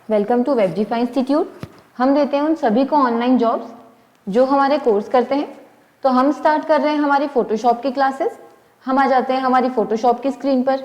Welcome to वेबजीफाई institute. हम देते हैं उन सभी को ऑनलाइन जॉब्स जो हमारे कोर्स करते हैं। तो हम स्टार्ट कर रहे हैं हमारी फोटोशॉप की क्लासेस। हम आ जाते हैं हमारी फोटोशॉप की स्क्रीन पर।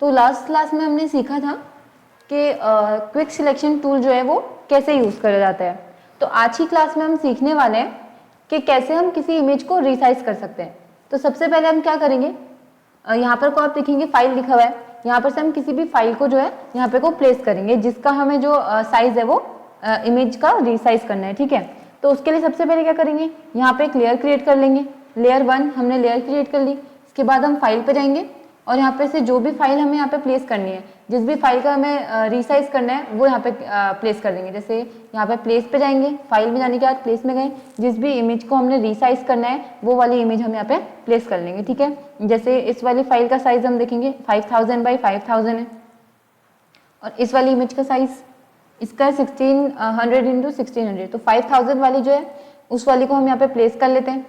तो लास्ट क्लास में हमने सीखा था कि क्विक सिलेक्शन टूल जो है वो कैसे यूज़ करा जाता है। तो आज की क्लास में हम सीखने वाले हैं कि कैसे हम किसी इमेज को रिसाइज कर सकते हैं। तो सबसे पहले हम क्या करेंगे, यहाँ पर को आप देखेंगे फाइल लिखा हुआ है। यहाँ पर से हम किसी भी फाइल को जो है यहाँ पे को प्लेस करेंगे जिसका हमें जो साइज है वो इमेज का रिसाइज करना है। ठीक है, तो उसके लिए सबसे पहले क्या करेंगे, यहाँ पे एक लेयर क्रिएट कर लेंगे। लेयर 1 हमने लेयर क्रिएट कर ली। इसके बाद हम फाइल पे जाएंगे और यहाँ पे से जो भी फाइल हमें यहाँ पे प्लेस करनी है, जिस भी फाइल का हमें रिसाइज करना है वो यहाँ पे प्लेस कर देंगे। जैसे यहाँ पे प्लेस पे जाएंगे, फाइल में जाने के बाद प्लेस में गए, जिस भी इमेज को हमने रिसाइज करना है वो वाली इमेज हम यहाँ पे प्लेस कर लेंगे। ठीक है, जैसे इस वाली फाइल का साइज हम देखेंगे 5000 बाई 5000 है और इस वाली इमेज का साइज इसका 1600 इंटू 1600। तो 5000 वाली जो है उस वाली को हम यहाँ पे प्लेस कर लेते हैं।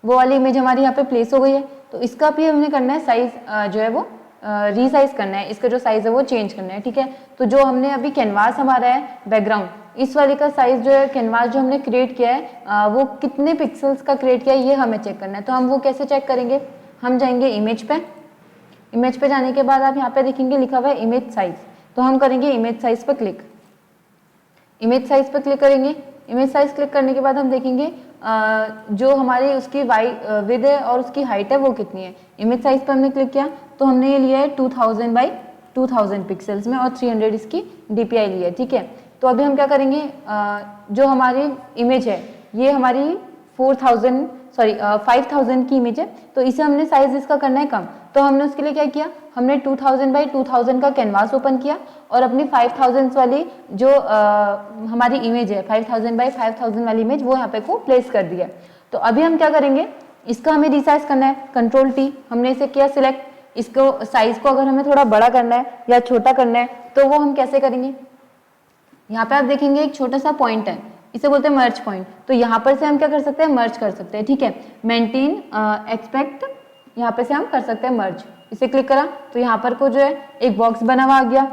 वो वाली इमेज हमारी यहाँ पे प्लेस हो गई है। तो इसका भी हमने करना है साइज जो है वो रीसाइज करना है, इसका जो साइज है वो चेंज करना है। ठीक है, तो जो हमने अभी कैनवास हमारा है बैकग्राउंड, इस वाले का साइज जो है कैनवास जो हमने क्रिएट किया है वो कितने पिक्सल्स का क्रिएट किया है ये हमें चेक करना है। तो हम वो कैसे चेक करेंगे, हम जाएंगे इमेज पे। इमेज पे जाने के बाद आप यहाँ पे देखेंगे लिखा हुआ है इमेज साइज। तो हम करेंगे इमेज साइज पर क्लिक। इमेज साइज पर क्लिक करेंगे। इमेज साइज क्लिक करने के बाद हम देखेंगे जो हमारी उसकी विड्थ है और उसकी हाइट है वो कितनी है। इमेज साइज पर हमने क्लिक किया तो हमने ये लिया है 2000 बाई 2000 पिक्सल्स में और 300 इसकी DPI ली है। ठीक है, तो अभी हम क्या करेंगे, जो हमारी इमेज है ये हमारी 5000 की इमेज है, तो इसे हमने साइज इसका करना है कम। तो हमने उसके लिए क्या किया, हमने 2000 बाई 2000 का कैनवास ओपन किया और अपनी 5000 वाली जो हमारी इमेज है 5000 बाई 5000 वाली इमेज वो यहाँ पे को प्लेस कर दिया। तो अभी हम क्या करेंगे, इसका हमें रिसाइज करना है। कंट्रोल T, हमने इसे किया सिलेक्ट। इसको साइज को अगर हमें थोड़ा बड़ा करना है या छोटा करना है तो वो हम कैसे करेंगे, यहाँ पे आप देखेंगे एक छोटा सा पॉइंट है, इसे बोलते हैं मर्ज पॉइंट। तो यहाँ पर से हम क्या कर सकते हैं, मर्ज कर सकते हैं। ठीक है, मेंटेन एक्सपेक्ट, यहाँ पे से हम कर सकते हैं मर्ज। इसे क्लिक करा तो यहाँ पर को जो है एक बॉक्स बना हुआ आ गया,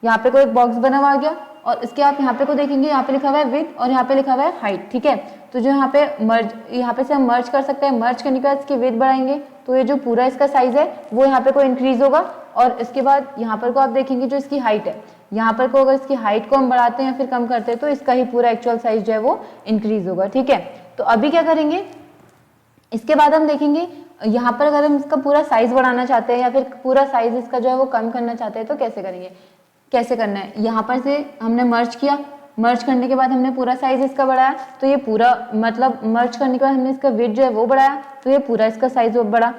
यहाँ पे को एक बॉक्स बना हुआ आ गया और इसके आप यहाँ पे को देखेंगे, यहाँ पे लिखा हुआ है विड्थ और यहाँ पे लिखा हुआ है हाइट। ठीक है, तो जो यहाँ पे मर्ज, यहाँ पे से हम मर्ज कर सकते हैं। मर्ज करने के बाद इसकी विड्थ बढ़ाएंगे तो ये जो पूरा इसका साइज है वो यहाँ पे को इंक्रीज होगा। और इसके बाद यहाँ पर को आप देखेंगे जो इसकी हाइट है, यहाँ पर को अगर इसकी हाइट को हम बढ़ाते हैं या फिर कम करते हैं तो इसका ही पूरा एक्चुअल साइज जो है वो इंक्रीज होगा। ठीक है, तो अभी क्या करेंगे, इसके बाद हम देखेंगे यहाँ पर अगर हम इसका पूरा साइज बढ़ाना चाहते हैं या फिर पूरा साइज इसका जो है वो कम करना चाहते हैं तो कैसे करेंगे, कैसे करना है। यहाँ पर से हमने मर्ज किया, मर्ज करने के बाद हमने पूरा साइज इसका बढ़ाया तो ये पूरा, मतलब मर्ज करने के बाद हमने इसका विड्थ जो है वो बढ़ाया तो ये पूरा इसका साइज बढ़ा।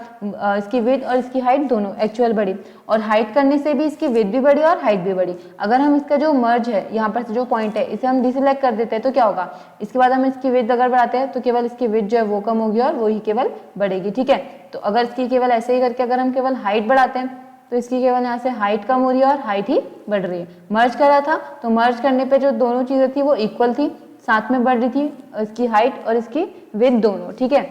इसकी विड्थ और इसकी हाइट दोनों एक्चुअल बढ़ी और हाइट करने से भी इसकी विड्थ भी बढ़ी और हाइट भी बढ़ी। अगर हम इसका जो मर्ज है यहाँ पर से जो पॉइंट है इसे हम डिसेलेक्ट कर देते हैं तो क्या होगा, इसके बाद हम इसकी विड्थ अगर बढ़ाते हैं तो केवल इसकी विड्थ जो है वो कम होगी और वही केवल बढ़ेगी। ठीक है, तो अगर इसकी केवल ऐसे ही करके अगर हम केवल हाइट बढ़ाते हैं तो इसकी केवल यहाँ से हाइट कम हो रही है और हाइट ही बढ़ रही है। मर्ज करा था तो मर्ज करने पे जो दोनों चीजें थी वो इक्वल थी, साथ में बढ़ रही थी इसकी हाइट और इसकी विड्थ दोनों। ठीक है,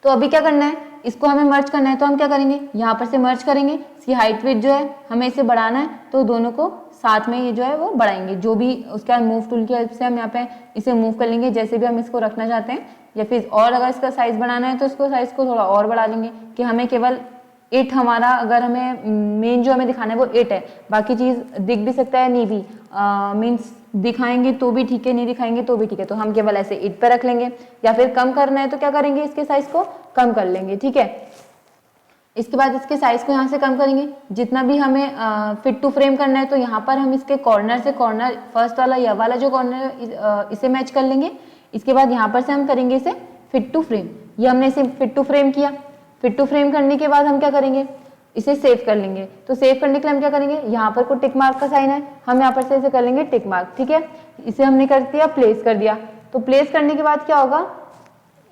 तो अभी क्या करना है, इसको हमें मर्ज करना है तो हम क्या करेंगे, यहाँ पर से मर्ज करेंगे। इसकी हाइट विड्थ जो है हमें इसे बढ़ाना है तो दोनों को साथ में ये जो है वो बढ़ाएंगे। जो भी उसके बाद मूव टूल की हेल्प से हम यहाँ पे इसे मूव कर लेंगे जैसे भी हम इसको रखना चाहते हैं, या फिर और अगर इसका साइज बढ़ाना है तो इसको साइज को थोड़ा और बढ़ा लेंगे कि हमें केवल 8 हमारा, अगर हमें मेन जो हमें दिखाना है वो 8 है, बाकी चीज दिख भी सकता है नहीं भी, मीन्स दिखाएंगे तो भी ठीक है, नहीं दिखाएंगे तो भी ठीक है, तो हम केवल ऐसे 8 पे रख लेंगे। या फिर कम करना है तो क्या करेंगे, इसके साइज को कम कर लेंगे। ठीक है, इसके बाद इसके साइज को यहाँ से कम करेंगे। जितना भी हमें फिट टू फ्रेम करना है तो यहाँ पर हम इसके कॉर्नर से कॉर्नर, फर्स्ट वाला यह वाला जो कॉर्नर इसे मैच कर लेंगे। इसके बाद यहाँ पर से हम करेंगे इसे फिट टू फ्रेम। ये हमने इसे फिट टू फ्रेम किया। फिट टू फ्रेम करने के बाद हम क्या करेंगे, इसे सेव कर लेंगे। तो सेव करने के लिए हम क्या करेंगे, यहाँ पर को टिक मार्क का साइन है, हम यहाँ पर से इसे कर लेंगे टिक मार्क। ठीक है, इसे हमने कर दिया, प्लेस कर दिया। तो प्लेस करने के बाद क्या होगा,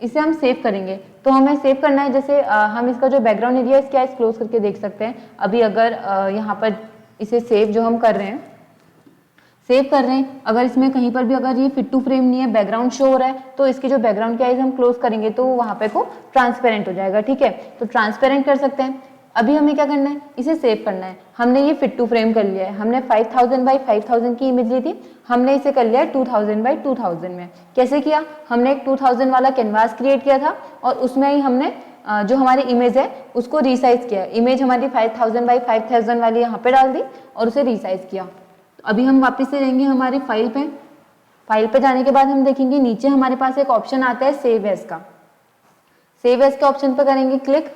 इसे हम सेव करेंगे। तो हमें सेव करना है, जैसे हम इसका जो बैकग्राउंड एरिया है इसके आइज क्लोज करके देख सकते हैं। अभी अगर यहाँ पर इसे सेव जो हम कर रहे हैं, अगर इसमें कहीं पर भी अगर ये फिट टू फ्रेम नहीं है, बैकग्राउंड शो हो रहा है, तो इसके जो बैकग्राउंड के आइज हम क्लोज करेंगे तो वहां पे को ट्रांसपेरेंट हो जाएगा। ठीक है, तो ट्रांसपेरेंट कर सकते हैं। अभी हमें क्या करना है, इसे सेव करना है। हमने ये फिट टू फ्रेम कर लिया है, हमने 5000 बाई 5000 की इमेज ली थी, हमने इसे कर लिया है 2000 बाई 2000 में। कैसे किया, हमने एक 2000 वाला कैनवास क्रिएट किया था और उसमें ही हमने जो हमारी इमेज है उसको रीसाइज किया। इमेज हमारी 5000 बाई 5000 वाली यहाँ पे डाल दी और उसे रीसाइज किया। तो अभी हम वापस से जाएंगे हमारी फाइल पे। फाइल पे जाने के बाद हम देखेंगे नीचे हमारे पास एक ऑप्शन आता है सेव एज का। सेव एज के ऑप्शन पर करेंगे क्लिक।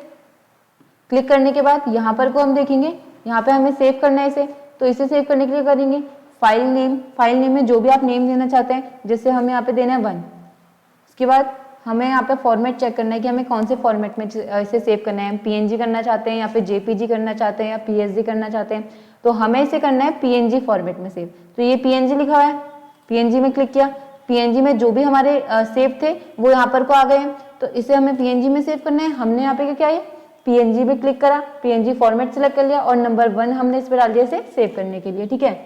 क्लिक करने के बाद यहाँ पर को हम देखेंगे, यहाँ पे हमें सेव करना है इसे। तो इसे सेव करने के लिए करेंगे फाइल नेम। फाइल नेम में जो भी आप नेम देना चाहते हैं, जैसे हमें यहाँ पे देना है 1। उसके बाद हमें यहाँ पे फॉर्मेट चेक करना है कि हमें कौन से फॉर्मेट में इसे सेव करना है। हम पीएनजी करना चाहते हैं या फिर जेपीजी करना चाहते हैं या पीएसडी करना चाहते हैं। तो हमें इसे करना है पीएनजी फॉर्मेट में सेव। तो ये पीएनजी लिखा हुआ है, पीएनजी में क्लिक किया। पीएनजी में जो भी हमारे सेव थे वो यहाँ पर को आ गए हैं, तो इसे हमें पीएनजी में सेव करना है। हमने यहाँ पे क्या है, पीएनजी में क्लिक करा, पीएनजी फॉर्मेट सेलेक्ट कर लिया और नंबर 1 हमने इस पर डाल दिया इसे सेव करने के लिए। ठीक है,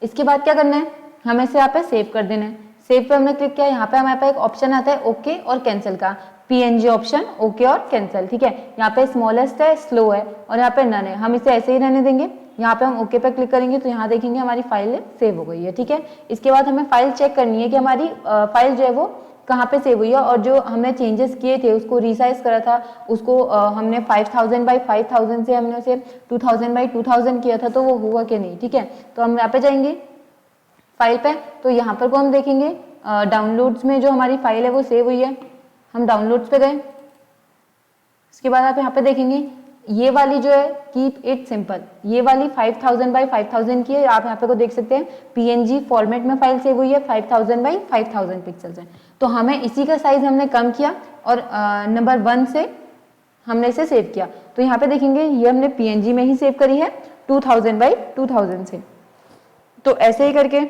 इसके बाद क्या करना है, हमें इसे यहाँ पे सेव कर देना है। सेव पे हमने क्लिक किया, यहाँ पे हमारे पास एक ऑप्शन आता है ओके और कैंसिल का, पीएनजी ऑप्शन ओके और कैंसिल। ठीक है, यहाँ पे स्मॉलेस्ट है, स्लो है और यहाँ पे नन है। हम इसे ऐसे ही रहने देंगे। यहाँ पे हम ओके पे क्लिक करेंगे तो यहाँ देखेंगे हमारी फाइल सेव हो गई है। ठीक है, इसके बाद हमें फाइल चेक करनी है कि हमारी फाइल जो है वो कहाँ पे सेव हुई है और जो हमने चेंजेस किए थे उसको रिसाइज करा था, उसको हमने 5000 बाई 5000 से हमने उसे 2000 बाई 2000 किया था, तो वो हुआ कि नहीं। ठीक है, तो हम यहाँ पे जाएंगे फाइल पे, तो यहाँ पर को हम देखेंगे डाउनलोड्स में जो हमारी फाइल है वो सेव हुई है। हम डाउनलोड्स पे गए, इसके बाद आप यहाँ पे देखेंगे ये वाली जो है कीप इट सिंपल, ये वाली 5000 बाई 5000 की है। आप यहाँ पे को देख सकते हैं पीएनजी फॉर्मेट में फाइल सेव हुई है, 5000 बाई 5000 पिक्सल्स है। तो हमें इसी का साइज हमने कम किया और नंबर 1 से हमने इसे सेव किया। तो यहाँ पे देखेंगे ये हमने पीएनजी में ही सेव करी है 2000 बाई 2000 से। तो ऐसे ही करके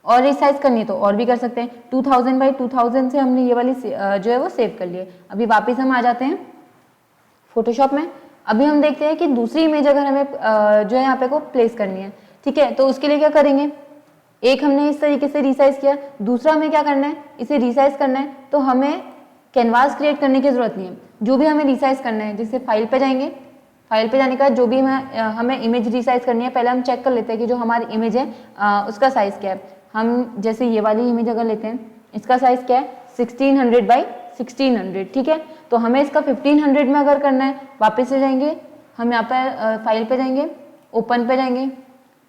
और रिसाइज करनी है तो और भी कर सकते हैं। 2000 बाई 2000 से हमने ये वाली जो है वो सेव कर लिए। अभी वापस हम आ जाते हैं फोटोशॉप में। अभी हम देखते हैं कि दूसरी इमेज अगर हमें जो है यहाँ पे को प्लेस करनी है। ठीक है, तो उसके लिए क्या करेंगे, एक हमने इस तरीके से रिसाइज किया, दूसरा हमें क्या करना है, इसे रिसाइज करना है। तो हमें कैनवास क्रिएट करने की जरूरत नहीं है, जो भी हमें रिसाइज करना है, जैसे फाइल पे जाएंगे, फाइल पे जाने के बाद जो भी हमें इमेज रिसाइज करनी है, पहले हम चेक कर लेते हैं कि जो हमारी इमेज है उसका साइज क्या है। हम जैसे ये वाली इमेज अगर लेते हैं, इसका साइज क्या है 1600 बाई 1600। ठीक है, तो हमें इसका 1500 में अगर करना है, वापस से जाएंगे हम यहाँ पर फाइल पे जाएंगे, ओपन पे जाएंगे,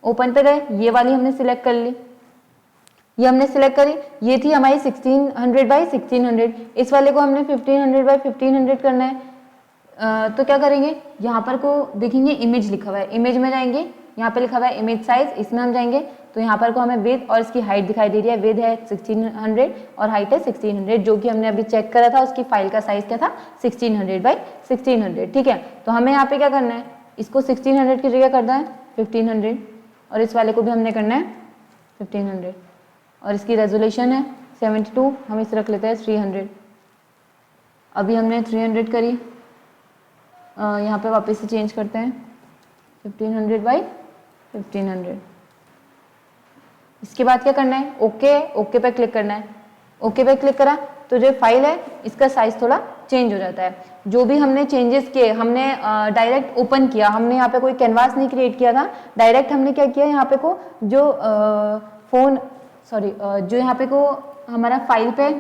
ओपन पे गए, ये वाली हमने सिलेक्ट कर ली, ये हमने सिलेक्ट करी, ये थी हमारी 1600 बाई 1600। इस वाले को हमने 1500 बाई 1500 करना है। तो क्या करेंगे, यहाँ पर को देखेंगे इमेज लिखा हुआ है, इमेज में जाएंगे, यहाँ पे लिखा हुआ है इमेज साइज, इसमें हम जाएंगे तो यहाँ पर को हमें विड्थ और इसकी हाइट दिखाई दे रही है। विड्थ है 1600 और हाइट है 1600, जो कि हमने अभी चेक करा था, उसकी फाइल का साइज क्या था 1600 बाई 1600। ठीक है, तो हमें यहाँ पे क्या करना है, इसको 1600 की जगह करना है 1500 और इस वाले को भी हमने करना है 1500 और इसकी रेजोल्यूशन है 72, हम इसे रख लेते हैं 300। अभी हमने 300 करी, यहाँ पे वापस से चेंज करते हैं 1500 बाई 1500। इसके बाद क्या करना है, ओके, ओके पे क्लिक करना है। ओके पे क्लिक करा तो जो फाइल है इसका साइज थोड़ा चेंज हो जाता है। जो भी हमने चेंजेस किए, हमने डायरेक्ट ओपन किया, हमने यहाँ पे कोई कैनवास नहीं क्रिएट किया था, डायरेक्ट हमने क्या किया, यहाँ पे को जो जो यहाँ पे को हमारा फाइल पे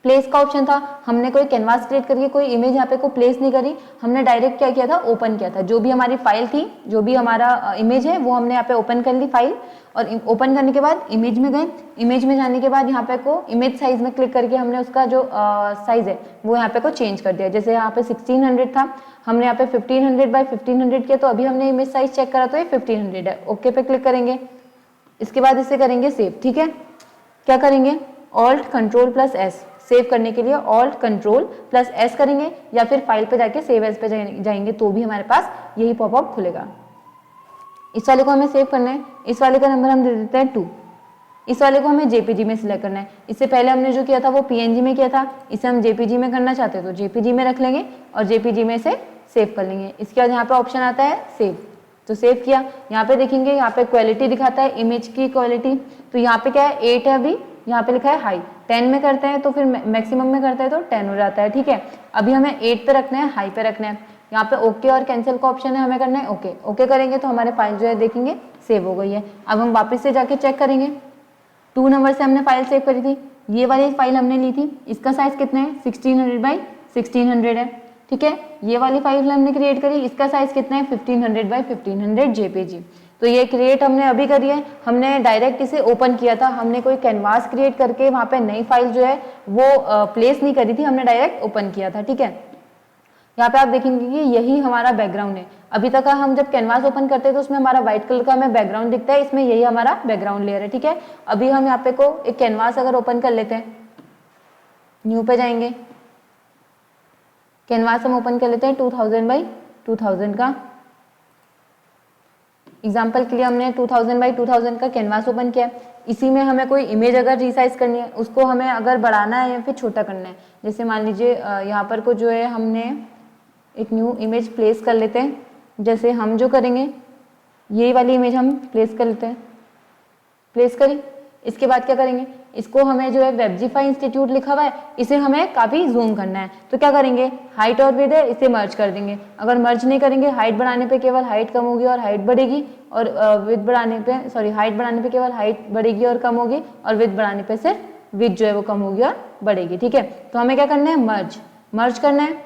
प्लेस का ऑप्शन था, हमने कोई कैनवास क्रिएट करके कोई इमेज यहाँ पे को प्लेस नहीं करी, हमने डायरेक्ट क्या किया था, ओपन किया था। जो भी हमारी फाइल थी, जो भी हमारा इमेज है वो हमने यहाँ पे ओपन कर ली फाइल, और ओपन करने के बाद इमेज में गए, इमेज में जाने के बाद यहाँ पे को इमेज साइज में क्लिक करके हमने उसका जो साइज है वो यहाँ पे को चेंज कर दिया। जैसे यहाँ पे 1600 था, हमने यहाँ पे 1500 बाई 1500 किया, तो अभी हमने इमेज साइज चेक करा तो ये 1500 है। ओके पे क्लिक करेंगे, इसके बाद इसे करेंगे सेव। ठीक है, क्या करेंगे, alt control plus S, save करने के लिए ऑल्ट कंट्रोल प्लस एस करेंगे, या फिर फाइल पे जाके सेव एज पे जाएंगे तो भी हमारे पास यही पॉपअप खुलेगा। इस वाले को हमें सेव करना है, इस वाले का नंबर हम दे देते हैं 2। इस वाले को हमें जेपीजी में सिलेक्ट करना है। इससे पहले हमने जो किया था वो पीएनजी में किया था, इसे हम जेपीजी में करना चाहते हैं तो जेपीजी में रख लेंगे और जेपीजी में से सेव कर लेंगे। इसके बाद यहाँ पे ऑप्शन आता है सेव, तो सेव किया। यहाँ पे देखेंगे, यहाँ पे क्वालिटी दिखाता है इमेज की क्वालिटी, तो यहाँ पे क्या है 8 है, अभी यहाँ पे लिखा है हाई। 10 में करते हैं तो फिर मैक्सिमम में करते हैं तो 10 हो जाता है। ठीक है, अभी हमें 8 पे रखना है, हाई पे रखना है। यहाँ पे ओके और कैंसिल का ऑप्शन है, हमें करना है ओके। ओके करेंगे तो हमारे फाइल जो है देखेंगे सेव हो गई है। अब हम वापस से जाके चेक करेंगे, 2 नंबर से हमने फाइल सेव करी थी, ये वाली फाइल हमने ली थी, इसका साइज कितना है 1600 बाई 1600 है, ठीक है। ये वाली फाइल हमने क्रिएट करी, इसका साइज कितना है 1500 बाई 1500 जेपीजी। तो ये क्रिएट हमने अभी करी है, हमने डायरेक्ट इसे ओपन किया था, हमने कोई कैनवास क्रिएट करके वहाँ पे नई फाइल जो है वो प्लेस नहीं करी थी, हमने डायरेक्ट ओपन किया था, ठीक है। यहाँ पे आप देखेंगे कि यही हमारा बैकग्राउंड है। अभी तक हम जब कैनवास ओपन करते हैं तो उसमें हमारा व्हाइट कलर का हमें बैकग्राउंड दिखता है, इसमें यही हमारा बैकग्राउंड लेयर है, ठीक है। अभी हम यहाँ पे को एक कैनवास अगर ओपन कर लेते हैं, न्यू पे जाएंगे, कैनवास हम ओपन कर लेते हैं 2000 बाई 2000 का। एग्जाम्पल के लिए हमने 2000 बाई 2000 का कैनवास ओपन किया। इसी में हमें कोई इमेज अगर रिसाइज करनी है, उसको हमें अगर बढ़ाना है या फिर छोटा करना है, जैसे मान लीजिए यहाँ पर को जो है हमने एक न्यू इमेज प्लेस कर लेते हैं। जैसे हम जो करेंगे ये वाली इमेज हम प्लेस कर लेते हैं, प्लेस करी। इसके बाद क्या करेंगे, इसको हमें जो है वेबजीफाई इंस्टीट्यूट लिखा हुआ है, इसे हमें काफ़ी जूम करना है, तो क्या करेंगे हाइट और विड्थ है इसे मर्ज कर देंगे। अगर मर्ज नहीं करेंगे, हाइट बढ़ाने पे केवल हाइट कम होगी और हाइट बढ़ेगी, और विड्थ बढ़ाने पे हाइट बढ़ाने पे केवल हाइट बढ़ेगी और कम होगी, और विड्थ बढ़ाने पे सिर्फ विड्थ जो है वो कम होगी और बढ़ेगी, ठीक है। तो हमें क्या करना है, मर्ज करना है।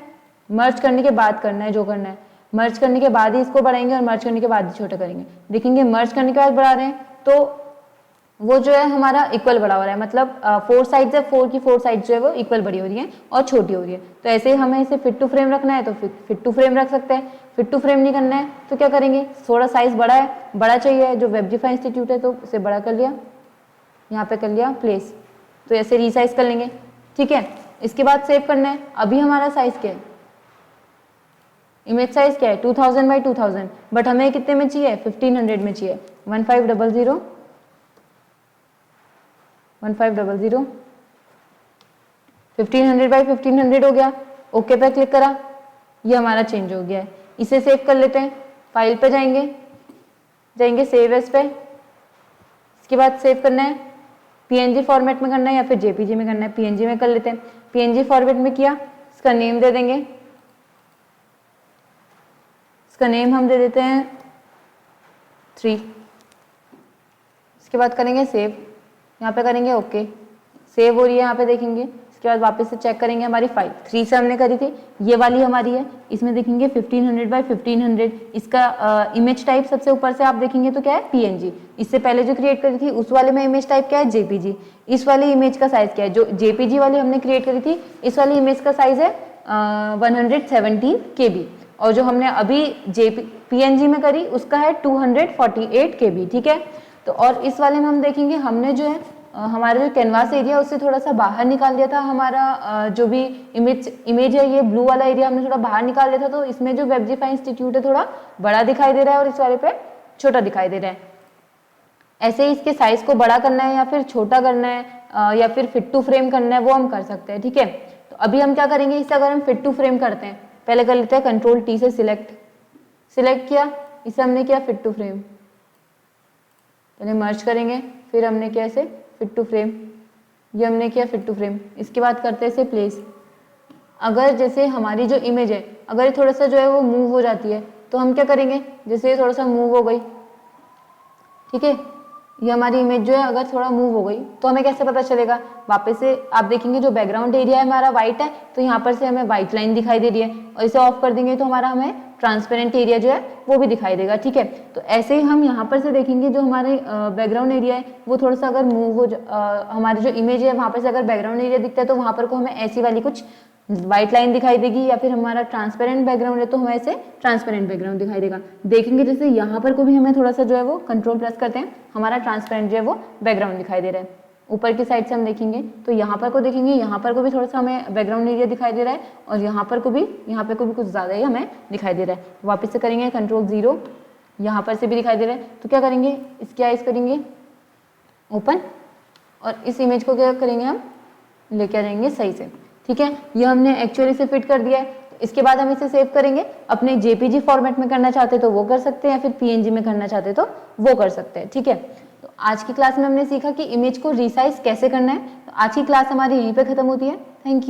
मर्ज करने के बाद करना है जो करना है, मर्ज करने के बाद ही इसको बढ़ाएंगे और मर्ज करने के बाद ही छोटा करेंगे। देखेंगे मर्ज करने के बाद बढ़ा रहे हैं तो वो जो है हमारा इक्वल बड़ा हो रहा है, मतलब 4 साइड्स है, 4 की 4 साइड जो है वो इक्वल बड़ी हो रही है और छोटी हो रही है। तो ऐसे ही हमें इसे फिट टू फ्रेम रखना है तो फिट टू फ्रेम रख सकते हैं। फिट टू फ्रेम नहीं करना है तो क्या करेंगे, थोड़ा साइज बड़ा है, बड़ा चाहिए, जो वेबजीफाई इंस्टीट्यूट है तो उसे बड़ा कर लिया, यहाँ पे कर लिया प्लेस, तो ऐसे रीसाइज कर लेंगे, ठीक है। इसके बाद सेव करना है। अभी हमारा साइज क्या है, इमेज साइज क्या है 2000 बाई 2000, बट हमें कितने में चाहिए 1500 में चाहिए, 1500 1500 बाई 1500 हो गया। ओके पे क्लिक करा, ये हमारा चेंज हो गया है। इसे सेव कर लेते हैं, फाइल पे जाएंगे सेव एज पे। इसके बाद सेव करना है, पीएनजी फॉर्मेट में करना है या फिर जेपीजी में करना है। पीएनजी में कर लेते हैं, पीएनजी फॉर्मेट में किया, इसका नेम दे देंगे, इसका नेम हम दे देते हैं 3। इसके बाद करेंगे सेव, यहाँ पे करेंगे ओके, सेव हो रही है यहाँ पे देखेंगे। इसके बाद वापस से चेक करेंगे, हमारी फाइल 3 से हमने करी थी, ये वाली हमारी है, इसमें देखेंगे 1500 बाई 1500। इसका इमेज टाइप सबसे ऊपर से आप देखेंगे तो क्या है पीएनजी। इससे पहले जो क्रिएट करी थी उस वाले में इमेज टाइप क्या है जेपीजी। इस वाली इमेज का साइज क्या है, जो जेपीजी वाली हमने क्रिएट करी थी इस वाली इमेज का साइज है 117 KB, और जो हमने अभी पीएनजी में करी उसका है 248 KB, ठीक है। तो और इस वाले में हम देखेंगे हमने जो है हमारा जो कैनवास एरिया उससे थोड़ा सा बाहर निकाल दिया था, हमारा जो भी इमेज है ये ब्लू वाला एरिया हमने थोड़ा बाहर निकाल दिया था, तो इसमें जो वेबजीफाई इंस्टीट्यूट है थोड़ा बड़ा दिखाई दे रहा है और इस वाले पे छोटा दिखाई दे रहा है। ऐसे ही इसके साइज को बड़ा करना है या फिर छोटा करना है या फिर फिट टू फ्रेम करना है वो हम कर सकते हैं, ठीक है। तो अभी हम क्या करेंगे, इसे अगर हम फिट टू फ्रेम करते हैं, पहले कर लेते हैं कंट्रोल T से सिलेक्ट किया, इसे हमने किया फिट टू फ्रेम, पहले मर्ज करेंगे, फिर हमने किया इसे फिट टू फ्रेम, ये हमने किया फिट टू फ्रेम। इसके बाद करते हैं इसे प्लेस। अगर जैसे हमारी जो इमेज है अगर ये थोड़ा सा जो है वो मूव हो जाती है तो हम क्या करेंगे, जैसे ये थोड़ा सा मूव हो गई, ठीक है, ये हमारी इमेज जो है अगर थोड़ा मूव हो गई तो हमें कैसे पता चलेगा, वापस से आप देखेंगे जो बैकग्राउंड एरिया है हमारा वाइट है तो यहाँ पर से हमें वाइट लाइन दिखाई दे रही है, और इसे ऑफ कर देंगे तो हमारा हमें ट्रांसपेरेंट एरिया जो है वो भी दिखाई देगा, ठीक है। तो ऐसे ही हम यहाँ पर से देखेंगे जो हमारे बैकग्राउंड एरिया है वो थोड़ा सा अगर मूव हो हमारी जो इमेज है वहाँ पर से अगर बैकग्राउंड एरिया दिखता है तो वहाँ पर को हमें ऐसी वाली कुछ व्हाइट लाइन दिखाई देगी, या फिर हमारा ट्रांसपेरेंट बैकग्राउंड है तो हमें ऐसे ट्रांसपेरेंट बैकग्राउंड दिखाई देगा। देखेंगे जैसे यहाँ पर को भी हमें थोड़ा सा जो है वो कंट्रोल प्रेस करते हैं, हमारा ट्रांसपेरेंट जो है वो बैकग्राउंड दिखाई दे रहा है। ऊपर की साइड से हम देखेंगे तो यहाँ पर को देखेंगे, यहाँ पर को भी थोड़ा सा हमें बैकग्राउंड एरिया दिखाई दे रहा है, और यहाँ पर को भी कुछ ज़्यादा ही हमें दिखाई दे रहा है। वापस से करेंगे कंट्रोल 0, यहाँ पर से भी दिखाई दे रहा है, तो क्या करेंगे इसके आइज करेंगे ओपन, और इस इमेज को क्या करेंगे हम लेके आ जाएंगे सही से, ठीक है। ये हमने एक्चुअली से फिट कर दिया है। तो इसके बाद हम इसे सेव करेंगे, अपने जेपीजी फॉर्मेट में करना चाहते तो वो कर सकते हैं, या फिर पीएनजी में करना चाहते तो वो कर सकते हैं, ठीक है। तो आज की क्लास में हमने सीखा कि इमेज को रिसाइज कैसे करना है। तो आज की क्लास हमारी यहीं पे खत्म होती है। Thank you.